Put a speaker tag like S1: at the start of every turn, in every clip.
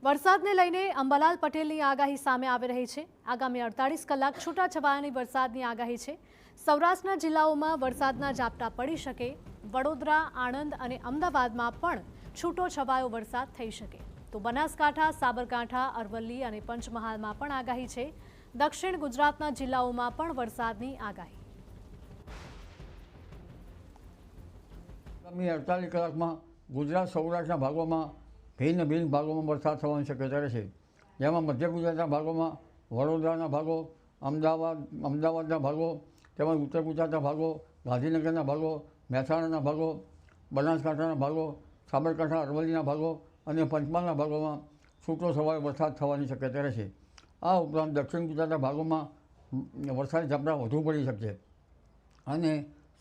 S1: વરસાદને લઈને અંબાલાલ પટેલની આગાહી સામે આવી રહી છે। આગામી 48 કલાક છૂટાછવાયાની વરસાદની આગાહી છે। સૌરાષ્ટ્રના જિલ્લાઓમાં વરસાદના ઝાપટા પડી શકે। વડોદરા, આણંદ અને અમદાવાદમાં પણ છૂટો છવાયો વરસાદ થઈ શકે। તો બનાસકાંઠા, સાબરકાંઠા, અરવલ્લી અને પંચમહાલમાં પણ આગાહી છે। દક્ષિણ ગુજરાતના જિલ્લાઓમાં પણ વરસાદની આગાહી।
S2: આગામી 48 કલાકમાં ગુજરાત સૌરાષ્ટ્રના ભાગોમાં ભિન્ન ભિન્ન ભાગોમાં વરસાદ થવાની શક્યતા રહેશે, જેમાં મધ્ય ગુજરાતના ભાગોમાં વડોદરાના ભાગો, અમદાવાદના ભાગો તેમજ ઉત્તર ગુજરાતના ભાગો, ગાંધીનગરના ભાગો, મહેસાણાના ભાગો, બનાસકાંઠાના ભાગો, સાબરકાંઠા, અરવલ્લીના ભાગો અને પંચમહાલના ભાગોમાં છૂટો છવાયો વરસાદ થવાની શક્યતા રહેશે। આ ઉપરાંત દક્ષિણ ગુજરાતના ભાગોમાં વરસાદી ઝાપટા વધુ પડી શકશે અને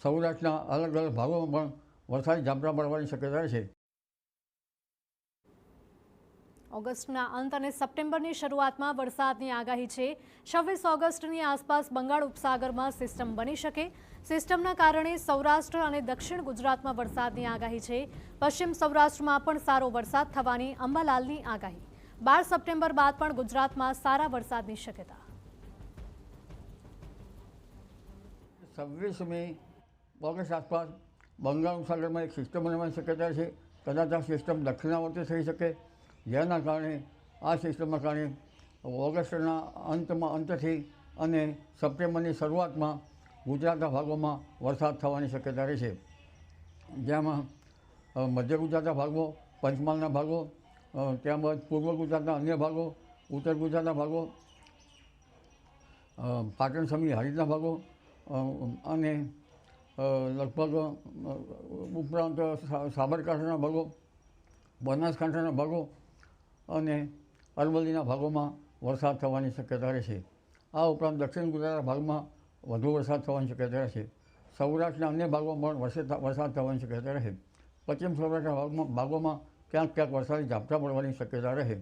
S2: સૌરાષ્ટ્રના અલગ અલગ ભાગોમાં પણ વરસાદી ઝાપટા પડવાની શક્યતા રહેશે।
S1: ઓગસ્ટના અંત અને સપ્ટેમ્બરની શરૂઆતમાં વરસાદની આગાહી છે। 26 ઓગસ્ટની આસપાસ બંગાળ ઉપસાગરમાં સિસ્ટમ બની શકે। સિસ્ટમના કારણે સૌરાષ્ટ્ર અને દક્ષિણ ગુજરાતમાં વરસાદની આગાહી છે। પશ્ચિમ સૌરાષ્ટ્રમાં પણ સારો વરસાદ થવાની અંબાલાલની આગાહી। 12 સપ્ટેમ્બર બાદ પણ ગુજરાતમાં સારા વરસાદની શક્યતા।
S2: 26મી ઓગસ્ટ આસપાસ બંગાળ ઉપસાગરમાં એક સિસ્ટમ બનવાની શક્યતા છે। કદાચ આ સિસ્ટમ દક્ષિણાવર્તી થઈ શકે, જેના કારણે આ સિસ્ટમના કારણે ઓગસ્ટના અંતથી અને સપ્ટેમ્બરની શરૂઆતમાં ગુજરાતના ભાગોમાં વરસાદ થવાની શક્યતા રહેશે, જેમાં મધ્ય ગુજરાતના ભાગો, પંચમહાલના ભાગો, તેમજ પૂર્વ ગુજરાતના અન્ય ભાગો, ઉત્તર ગુજરાતના ભાગો, પાટણ સમી હારીતના ભાગો અને લગભગ ઉપરાંત સાબરકાંઠાના ભાગો, બનાસકાંઠાના ભાગો અને અરવલ્લીના ભાગોમાં વરસાદ થવાની શક્યતા રહેશે। આ ઉપરાંત દક્ષિણ ગુજરાતના ભાગમાં વધુ વરસાદ થવાની શક્યતા રહેશે। સૌરાષ્ટ્રના અન્ય ભાગોમાં પણ વરસાદ થવાની શક્યતા રહે। પશ્ચિમ સૌરાષ્ટ્રના ભાગોમાં ક્યાંક ક્યાંક વરસાદી ઝાપટા પડવાની શક્યતા રહે।